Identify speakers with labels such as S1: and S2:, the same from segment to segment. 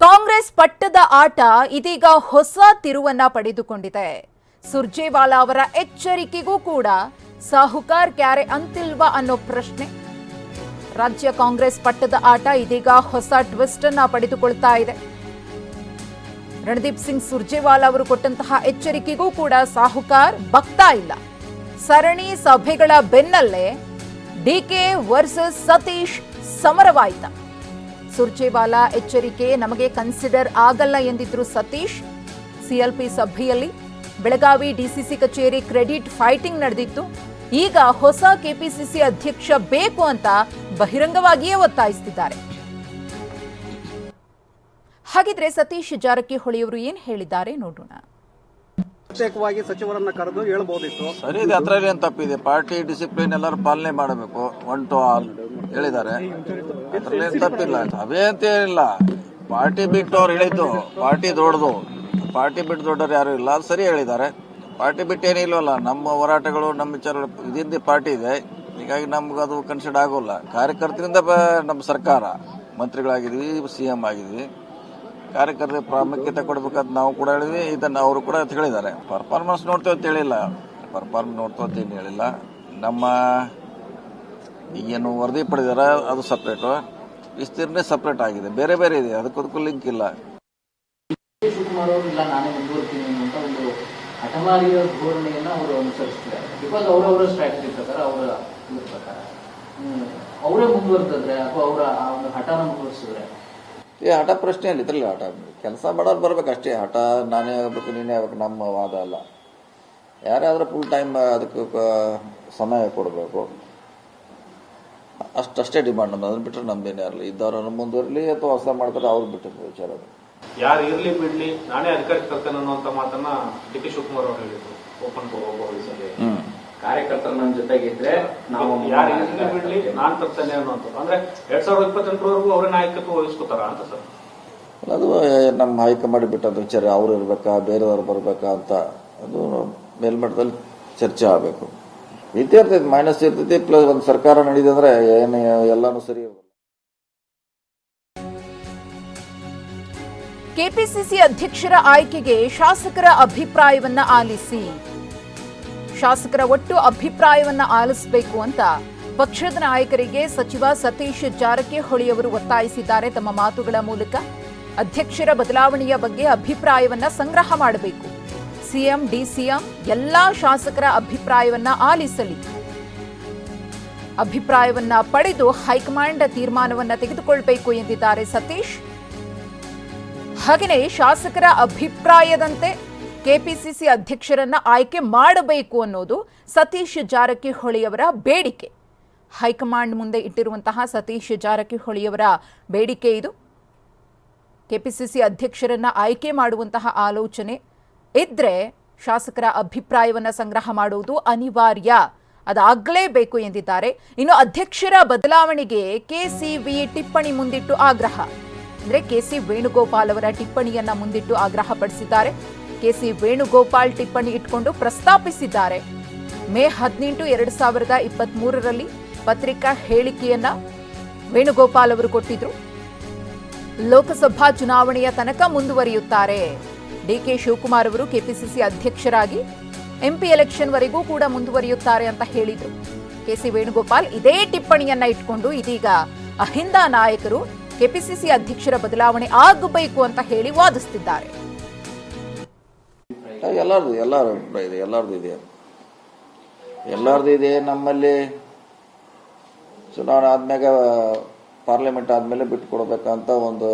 S1: ಕಾಂಗ್ರೆಸ್ ಪಟ್ಟದ ಆಟ ಇದೀಗ ಹೊಸ ತಿರುವನ್ನ ಪಡೆದುಕೊಂಡಿದೆ. ಸುರ್ಜೇವಾಲಾ ಅವರ ಎಚ್ಚರಿಕೆಗೂ ಕೂಡ ಸಾಹುಕಾರ್ ಕ್ಯಾರೆ ಅಂತಿಲ್ವಾ ಅನ್ನೋ ಪ್ರಶ್ನೆ. ರಾಜ್ಯ ಕಾಂಗ್ರೆಸ್ ಪಟ್ಟದ ಆಟ ಇದೀಗ ಹೊಸ ಟ್ವಿಸ್ಟ್ ಅನ್ನ ಪಡೆದುಕೊಳ್ತಾ ಇದೆ. ರಣದೀಪ್ ಸಿಂಗ್ ಸುರ್ಜೇವಾಲಾ ಅವರು ಕೊಟ್ಟಂತಹ ಎಚ್ಚರಿಕೆಗೂ ಕೂಡ ಸಾಹುಕಾರ್ ಬಗ್ತಾ ಇಲ್ಲ. ಸರಣಿ ಸಭೆಗಳ ಬೆನ್ನಲ್ಲೇ ಡಿಕೆ ವರ್ಸಸ್ ಸತೀಶ್ ಸಮರವಾಯಿತ. ಸುರ್ಜೇವಾಲಾ ಎಚ್ಚರಿಕೆ ನಮಗೆ ಕನ್ಸಿಡರ್ ಆಗಲ್ಲ ಎಂದಿದ್ರು ಸತೀಶ್. ಸಿಎಲ್ಪಿ ಸಭೆಯಲ್ಲಿ ಬೆಳಗಾವಿ ಡಿಸಿಸಿ ಕಚೇರಿ ಕ್ರೆಡಿಟ್ ಫೈಟಿಂಗ್ ನಡೆದಿತ್ತು. ಈಗ ಹೊಸ ಕೆಪಿಸಿಸಿ ಅಧ್ಯಕ್ಷ ಬೇಕು ಅಂತ ಬಹಿರಂಗವಾಗಿಯೇ ಒತ್ತಾಯಿಸುತ್ತಿದ್ದಾರೆ. ಹಾಗಿದ್ರೆ ಸತೀಶ್ ಜಾರಕಿಹೊಳಿ ಅವರು ಏನ್ ಹೇಳಿದ್ದಾರೆ ನೋಡೋಣ.
S2: ಪ್ರತ್ಯೇಕವಾಗಿ ಸಚಿವರನ್ನ ಕರೆದು ಹೇಳ್ಬೋದಿತ್ತು.
S3: ಸರಿ ಇದೆ, ಅದರಲ್ಲಿ ಏನು ತಪ್ಪಿದೆ? ಪಾರ್ಟಿ ಡಿಸಿಪ್ಲಿನ್ ಎಲ್ಲರೂ ಪಾಲನೆ ಮಾಡಬೇಕು. 1 to all ಹೇಳಿದ್ದಾರೆ, ಅದರಲ್ಲಿ ಏನು ತಪ್ಪಿಲ್ಲ. ಅವೇ ಅಂತ ಏನಿಲ್ಲ. ಪಾರ್ಟಿ ಬಿಟ್ಟು ಅವ್ರು ಹೇಳಿದ್ದು, ಪಾರ್ಟಿ ದೊಡ್ಡದು, ಪಾರ್ಟಿ ಬಿಟ್ಟು ದೊಡ್ಡವ್ರು ಯಾರು ಇಲ್ಲ. ಅದು ಸರಿ ಹೇಳಿದ್ದಾರೆ. ಪಾರ್ಟಿ ಬಿಟ್ಟು ಏನಿಲ್ವಲ್ಲ, ನಮ್ಮ ಹೋರಾಟಗಳು, ನಮ್ಮ ವಿಚಾರಗಳು ಇದಿಂದ ಪಾರ್ಟಿ ಇದೆ. ಹೀಗಾಗಿ ನಮ್ಗೆ ಅದು ಕನ್ಸಿಡರ್ ಆಗೋಲ್ಲ. ಕಾರ್ಯಕರ್ತರಿಂದ ನಮ್ಮ ಸರ್ಕಾರ ಮಂತ್ರಿಗಳಾಗಿದ್ವಿ, CM ಆಗಿದ್ವಿ. ಕಾರ್ಯಕರ್ತರಿಗೆ ಪ್ರಾಮುಖ್ಯತೆ ಕೊಡಬೇಕಂತ ನಾವು ಕೂಡ ಹೇಳಿದ್ವಿ. ಇದನ್ನು ಅವರು ಕೂಡ ಹೇಳಿದ್ದಾರೆ. ಪರ್ಫಾರ್ಮೆನ್ಸ್ ನೋಡ್ತೇವೆ ಅಂತ ಹೇಳಿಲ್ಲ, ಪರ್ಫಾರ್ಮೆನ್ಸ್ ನೋಡ್ತೇವೆ ಅಂತ ಏನು ಹೇಳಿಲ್ಲ. ನಮ್ಮ ಈಗೇನು ವರದಿ ಪಡೆದಾರ ಅದು ಸಪ್ರೇಟು, ವಿಸ್ತೀರ್ಣೆ ಸಪ್ರೇಟ್ ಆಗಿದೆ, ಬೇರೆ ಬೇರೆ ಇದೆ. ಅದಕ್ಕೂ ಲಿಂಕ್ ಇಲ್ಲ.
S4: ಶಿವಕುಮಾರ್ ಅವರು ಇಲ್ಲ ನಾನೇ ಮುಂದುವರ್ತೀನಿ ಅನ್ನುವಂಥ ಒಂದು ಹಠಮಾರಿಯ ಧೋರಣೆಯನ್ನ ಅವರು ಅನುಸರಿಸ್ತಿದ್ದಾರೆ. ಬಿಕಾಸ್ ಅವರವರ ಸ್ಟ್ರಾಟಜಿ ಪ್ರಕಾರ, ಅವರ ಪ್ರಕಾರ ಅವರೇ ಮುಂದುವರೆದಿದ್ರೆ ಅಥವಾ ಅವರ ಆ ಒಂದು ಹಠನ ಮುಂದುವರಿಸಿದ್ರೆ
S3: ಹಠ ಪ್ರಶ್ನೆ ಅಲ್ಲಿ ಇದ್ರಲ್ಲಿ ಹಠ ಕೆಲಸ ಮಾಡೋರು ಬರ್ಬೇಕು ಅಷ್ಟೇ. ಹಠ ನಾನೇ ಆಗ್ಬೇಕು, ನೀನೇ ಆಗ್ಬೇಕು ನಮ್ಮ ವಾದ ಅಲ್ಲ. ಯಾರೇ ಆದ್ರೆ ಫುಲ್ ಟೈಮ್ ಅದಕ್ಕೆ ಸಮಯ ಕೊಡಬೇಕು, ಅಷ್ಟೇ ಡಿಮಾಂಡ್ ನಮ್ದು. ಅದನ್ನ ಬಿಟ್ಟರೆ ನಮ್ದೇನೇ ಇರಲಿ, ಇದ್ದವ್ರನ್ನ ಮುಂದುವರಲಿ ಅಥವಾ ಹೊಸ ಮಾಡ್ತಾರೆ ಅವ್ರು ಬಿಟ್ಟಿರೋ ವಿಚಾರ. ಅದು
S5: ಯಾರು ಇರ್ಲಿ ಬಿಡ್ಲಿ ನಾನೇ ಅಧಿಕಾರಕ್ಕೆ ತರ್ತೇನೆ ಅನ್ನುವಂತ ಮಾತನ್ನ ಡಿ.ಕೆ. ಶಿವಕುಮಾರ್ ಅವರು ಹೇಳಿದ್ರು. ಓಪನ್
S4: ಕಾರ್ಯಕರ್ತರ ನನ್ನ ಜೊತೆಗಿದ್ರೆ ನಾವು
S5: ಯಾರು ಇರ್ಲಿ ಬಿಡ್ಲಿ ನಾನ್ ತರ್ತೇನೆ ಅನ್ನುವಂಥದ್ದು. ಅಂದ್ರೆ 2028ವರೆಗೂ ಅವರೇ ನಾಯಕತ್ವ ವಹಿಸ್ಕೊತಾರ ಅಂತ ಸರ್?
S3: ಅದು ನಮ್ಮ ಹೈಕಮಾಂಡ್ ಬಿಟ್ಟಂತ ವಿಚಾರ. ಅವ್ರು ಇರ್ಬೇಕಾ, ಬೇರೆಯವ್ರು ಬರ್ಬೇಕಾ ಅಂತ ಅದು ಮೇಲ್ಮಟ್ಟದಲ್ಲಿ ಚರ್ಚೆ ಆಗಬೇಕು. ಇರ್ತೈತಿ, ಮೈನಸ್ ಇರ್ತೈತಿ, ಪ್ಲಸ್ ಒಂದು ಸರ್ಕಾರ ನಡೆದಂದ್ರೆ ಏನು ಎಲ್ಲಾನು ಸರಿ ಇರೋದಿಲ್ಲ.
S1: ಕೆಪಿಸಿಸಿ ಅಧ್ಯಕ್ಷರ ಆಯ್ಕೆಗೆ ಶಾಸಕರ ಅಭಿಪ್ರಾಯವನ್ನ ಆಲಿಸಿ, ಶಾಸಕರ ಒಟ್ಟು ಅಭಿಪ್ರಾಯವನ್ನ ಆಲಿಸಬೇಕು ಅಂತ ಪಕ್ಷದ ನಾಯಕರಿಗೆ ಸಚಿವ ಸತೀಶ್ ಜಾರಕಿಹೊಳಿ ಅವರು ಒತ್ತಾಯಿಸಿದ್ದಾರೆ. ತಮ್ಮ ಮಾತುಗಳ ಮೂಲಕ ಅಧ್ಯಕ್ಷರ ಬದಲಾವಣೆಯ ಬಗ್ಗೆ ಅಭಿಪ್ರಾಯವನ್ನ ಸಂಗ್ರಹ ಮಾಡಬೇಕು. ಸಿಎಂ, ಡಿಸಿಎಂ ಎಲ್ಲಾ ಶಾಸಕರ ಅಭಿಪ್ರಾಯವನ್ನ ಆಲಿಸಲಿ. ಅಭಿಪ್ರಾಯವನ್ನ ಪಡೆದು ಹೈಕಮಾಂಡ್ ತೀರ್ಮಾನವನ್ನ ತೆಗೆದುಕೊಳ್ಳಬೇಕು ಎಂದಿದ್ದಾರೆ ಸತೀಶ್. ಹಾಗೆಯೇ ಶಾಸಕರ ಅಭಿಪ್ರಾಯದಂತೆ ಕೆಪಿಸಿಸಿ ಅಧ್ಯಕ್ಷರನ್ನ ಆಯ್ಕೆ ಮಾಡಬೇಕು ಅನ್ನೋದು ಸತೀಶ್ ಜಾರಕಿಹೊಳಿ ಅವರ ಬೇಡಿಕೆ. ಹೈಕಮಾಂಡ್ ಮುಂದೆ ಇಟ್ಟಿರುವಂತಹ ಸತೀಶ್ ಜಾರಕಿಹೊಳಿ ಅವರ ಬೇಡಿಕೆ ಇದು. ಕೆಪಿಸಿಸಿ ಅಧ್ಯಕ್ಷರನ್ನ ಆಯ್ಕೆ ಮಾಡುವಂತಹ ಆಲೋಚನೆ ಇದ್ರೆ ಶಾಸಕರ ಅಭಿಪ್ರಾಯವನ್ನ ಸಂಗ್ರಹ ಮಾಡುವುದು ಅನಿವಾರ್ಯ, ಅದಾಗಲೇಬೇಕು ಎಂದಿದ್ದಾರೆ. ಇನ್ನು ಅಧ್ಯಕ್ಷರ ಬದಲಾವಣೆಗೆ ಕೆಸಿವಿ ಟಿಪ್ಪಣಿ ಮುಂದಿಟ್ಟು ಆಗ್ರಹ, ಅಂದ್ರೆ ಕೆಸಿ ವೇಣುಗೋಪಾಲ್ ಅವರ ಟಿಪ್ಪಣಿಯನ್ನ ಮುಂದಿಟ್ಟು ಆಗ್ರಹ ಪಡಿಸಿದ್ದಾರೆ. ಕೆಸಿ ವೇಣುಗೋಪಾಲ್ ಟಿಪ್ಪಣಿ ಇಟ್ಕೊಂಡು ಪ್ರಸ್ತಾಪಿಸಿದ್ದಾರೆ. ಮೇ 18, 2023ರಲ್ಲಿ ಪತ್ರಿಕಾ ಹೇಳಿಕೆಯನ್ನ ವೇಣುಗೋಪಾಲ್ ಅವರು ಕೊಟ್ಟಿದ್ರು. ಲೋಕಸಭಾ ಚುನಾವಣೆಯ ತನಕ ಮುಂದುವರಿಯುತ್ತಾರೆ. ಡಿಕೆ ಶಿವಕುಮಾರ್ ಅವರು ಕೆಪಿಸಿಸಿ ಅಧ್ಯಕ್ಷರಾಗಿ MP ಎಲೆಕ್ಷನ್ ವರೆಗೂ ಕೂಡ ಮುಂದುವರಿಯುತ್ತಾರೆ ಅಂತ ಹೇಳಿದ್ರು. ಕೆಸಿ ವೇಣುಗೋಪಾಲ್ ಇದೇ ಟಿಪ್ಪಣಿಯನ್ನ ಇಟ್ಕೊಂಡು ಇದೀಗ ಅಹಿಂದ ನಾಯಕರು ಕೆಪಿಸಿಸಿ ಅಧ್ಯಕ್ಷರ ಬದಲಾವಣೆ ಆಗಬೇಕು ಅಂತ ಹೇಳಿ ವಾದಿಸುತ್ತಿದ್ದಾರೆ.
S3: ಎಲ್ಲರ ಅಭಿಪ್ರಾಯ ಇದೆ, ಎಲ್ಲರದು ಇದೆ. ನಮ್ಮಲ್ಲಿ ಚುನಾವಣೆ ಆದ್ಮೇಲೆ, ಪಾರ್ಲಿಮೆಂಟ್ ಆದ್ಮೇಲೆ ಬಿಟ್ಟುಕೊಡ್ಬೇಕಂತ ಒಂದು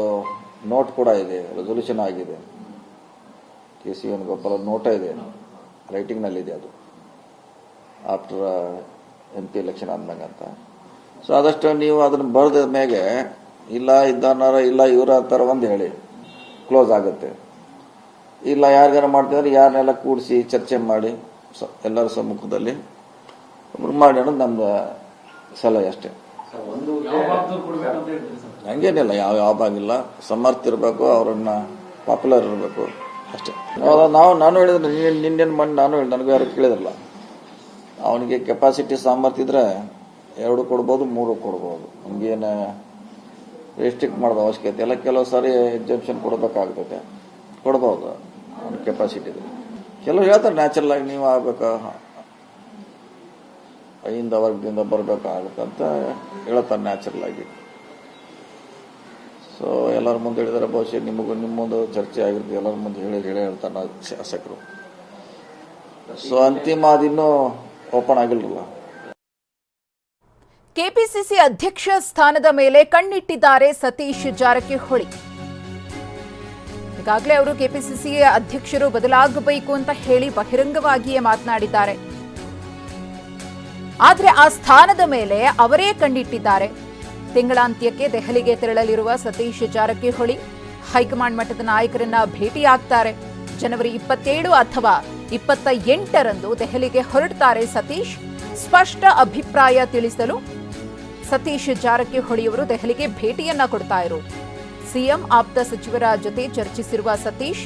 S3: ನೋಟ್ ಕೂಡ ಇದೆ, ರೆಸೊಲ್ಯೂಷನ್ ಆಗಿದೆ. ಕೆಸಿ ವೇಣುಗೋಪಾಲ್ ನೋಟ ಇದೆ, ರೈಟಿಂಗ್ ನಲ್ಲಿ ಇದೆ. ಅದು ಆಫ್ಟರ್ MP ಎಲೆಕ್ಷನ್ ಆದ್ಮೇಲೆ ಅಂತ. ಸೊ ಆದಷ್ಟು ನೀವು ಅದನ್ನ ಬರೆದ ಮೇಲೆ ಇಲ್ಲ ಇದ್ದಾರ ಇಲ್ಲ ಇವ್ರ ಅಂತಾರ ಒಂದು ಹೇಳಿ ಕ್ಲೋಸ್ ಆಗುತ್ತೆ. ಇಲ್ಲ ಯಾರಿಗಾರ ಮಾಡ್ತಿದ್ರೆ ಯಾರನ್ನೆಲ್ಲ ಕೂಡಿಸಿ ಚರ್ಚೆ ಮಾಡಿ ಎಲ್ಲರ ಸಮ್ಮುಖದಲ್ಲಿ ಮಾಡಿ ಅನ್ನೋದು ನಮ್ದು ಸಲಹೆ ಅಷ್ಟೇ. ಹಂಗೇನಿಲ್ಲ, ಯಾವ ಭಾಗಿಲ್ಲ. ಸಮರ್ಥ ಇರಬೇಕು, ಅವರನ್ನ ಪಾಪ್ಯುಲರ್ ಇರಬೇಕು ಅಷ್ಟೇ. ನಾನು ಹೇಳಿದ್ರೆ ನಿನ್ನೇನು ಮಾಡಿ ನಾನು ಹೇಳಿ, ನನಗೂ ಯಾರು ಕೇಳಿದ್ರಲ್ಲ. ಅವನಿಗೆ ಕೆಪಾಸಿಟಿ ಸಾಮರ್ಥ್ಯ ಇದ್ರೆ 2 ಕೊಡ್ಬೋದು, 3 ಕೊಡ್ಬೋದು. ಹಂಗೇನು ರೆಸ್ಟ್ರಿಕ್ಟ್ ಮಾಡೋದು ಅವಶ್ಯಕತೆ ಇಲ್ಲ. ಕೆಲವು ಸಾರಿ ಎಕ್ಸಂಪ್ಷನ್ ಕೊಡಬೇಕಾಗ್ತದೆ, ಕೊಡ್ಬೋದು ಅವ್ನ ಕೆಪಾಸಿಟಿ. ಕೆಲವು ಹೇಳ್ತಾರೆ ನ್ಯಾಚುರಲ್ ಆಗಿ ನೀವು ಆಗ್ಬೇಕಾ, ಐಯಿಂದ ವರ್ಗದಿಂದ ಬರಬೇಕಾಗುತ್ತಂತ ಹೇಳ್ತಾರೆ ನ್ಯಾಚುರಲ್ ಆಗಿ. ಸೊ ಎಲ್ಲರ ಮುಂದೆ ಹೇಳಿದರೆ ಬಹುಶಃ ನಿಮ್ಮೊಂದು ಚರ್ಚೆ ಆಗಿರ್ತದೆ, ಎಲ್ಲರ ಮುಂದೆ ಹೇಳೇ ಹೇಳ್ತಾರೆ ಶಾಸಕರು. ಸೊ ಅಂತಿಮ ಅದಿನ್ನೂ ಓಪನ್ ಆಗಿರಲಿಲ್ಲ.
S1: ಕೆಪಿಸಿಸಿ ಅಧ್ಯಕ್ಷ ಸ್ಥಾನದ ಮೇಲೆ ಕಣ್ಣಿಟ್ಟಿದ್ದಾರೆ ಸತೀಶ್ ಜಾರಕಿಹೊಳಿ. ಈಗಾಗಲೇ ಅವರು ಕೆಪಿಸಿಸಿ ಅಧ್ಯಕ್ಷರು ಬದಲಾಗಬೇಕು ಅಂತ ಹೇಳಿ ಬಹಿರಂಗವಾಗಿಯೇ ಮಾತನಾಡಿದ್ದಾರೆ. ಆದರೆ ಆ ಸ್ಥಾನದ ಮೇಲೆ ಅವರೇ ಕಣ್ಣಿಟ್ಟಿದ್ದಾರೆ. ತಿಂಗಳಾಂತ್ಯಕ್ಕೆ ದೆಹಲಿಗೆ ತೆರಳಲಿರುವ ಸತೀಶ್ ಜಾರಕಿಹೊಳಿ ಹೈಕಮಾಂಡ್ ಮಟ್ಟದ ನಾಯಕರನ್ನ ಭೇಟಿಯಾಗ್ತಾರೆ. ಜನವರಿ 27 ಅಥವಾ 28ರಂದು ದೆಹಲಿಗೆ ಹೊರಡ್ತಾರೆ ಸತೀಶ್. ಸ್ಪಷ್ಟ ಅಭಿಪ್ರಾಯ ತಿಳಿಸಲು ಸತೀಶ್ ಜಾರಕಿಹೊಳಿಯವರು ದೆಹಲಿಗೆ ಭೇಟಿಯನ್ನ ಕೊಡ್ತಾ ಇರೋದು. ಸಿಎಂ ಆಪ್ತ ಸಚಿವರ ಜೊತೆ ಚರ್ಚಿಸಿರುವ ಸತೀಶ್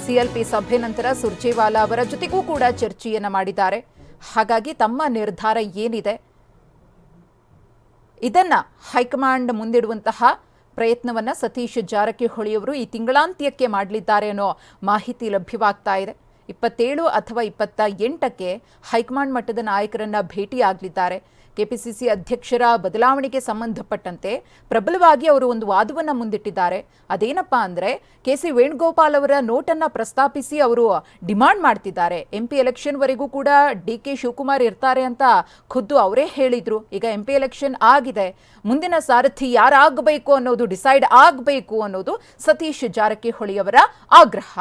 S1: ಸಿಎಲ್ಪಿ ಸಭೆ ನಂತರ ಸುರ್ಜೇವಾಲಾ ಅವರ ಜೊತೆಗೂ ಕೂಡ ಚರ್ಚೆಯನ್ನ ಮಾಡಿದ್ದಾರೆ. ಹಾಗಾಗಿ ತಮ್ಮ ನಿರ್ಧಾರ ಏನಿದೆ ಇದನ್ನ ಹೈಕಮಾಂಡ್ ಮುಂದಿಡುವಂತಹ ಪ್ರಯತ್ನವನ್ನ ಸತೀಶ್ ಜಾರಕಿಹೊಳಿಯವರು ಈ ತಿಂಗಳಾಂತ್ಯಕ್ಕೆ ಮಾಡಲಿದ್ದಾರೆ ಅನ್ನೋ ಮಾಹಿತಿ ಲಭ್ಯವಾಗ್ತಾ ಇದೆ. 27 ಅಥವಾ 28ಕ್ಕೆ ಹೈಕಮಾಂಡ್ ಮಟ್ಟದ ನಾಯಕರನ್ನ ಭೇಟಿಯಾಗಲಿದ್ದಾರೆ. ಕೆಪಿಸಿಸಿ ಅಧ್ಯಕ್ಷರ ಬದಲಾವಣೆಗೆ ಸಂಬಂಧಪಟ್ಟಂತೆ ಪ್ರಬಲವಾಗಿ ಅವರು ಒಂದು ವಾದವನ್ನ ಮುಂದಿಟ್ಟಿದ್ದಾರೆ. ಅದೇನಪ್ಪಾ ಅಂದ್ರೆ ಕೆಸಿ ವೇಣುಗೋಪಾಲ್ ಅವರ ನೋಟನ್ನ ಪ್ರಸ್ತಾಪಿಸಿ ಅವರು ಡಿಮಾಂಡ್ ಮಾಡ್ತಿದ್ದಾರೆ. ಎಂಪಿ ಎಲೆಕ್ಷನ್ ವರೆಗೂ ಕೂಡ ಡಿಕೆ ಶಿವಕುಮಾರ್ ಇರ್ತಾರೆ ಅಂತ ಖುದ್ದು ಅವರೇ ಹೇಳಿದ್ರು. ಈಗ ಎಂಪಿ ಎಲೆಕ್ಷನ್ ಆಗಿದೆ, ಮುಂದಿನ ಸಾರಥಿ ಯಾರಾಗಬೇಕು ಅನ್ನೋದು ಡಿಸೈಡ್ ಆಗಬೇಕು ಅನ್ನೋದು ಸತೀಶ್ ಜಾರಕಿಹೊಳಿ ಅವರ ಆಗ್ರಹ.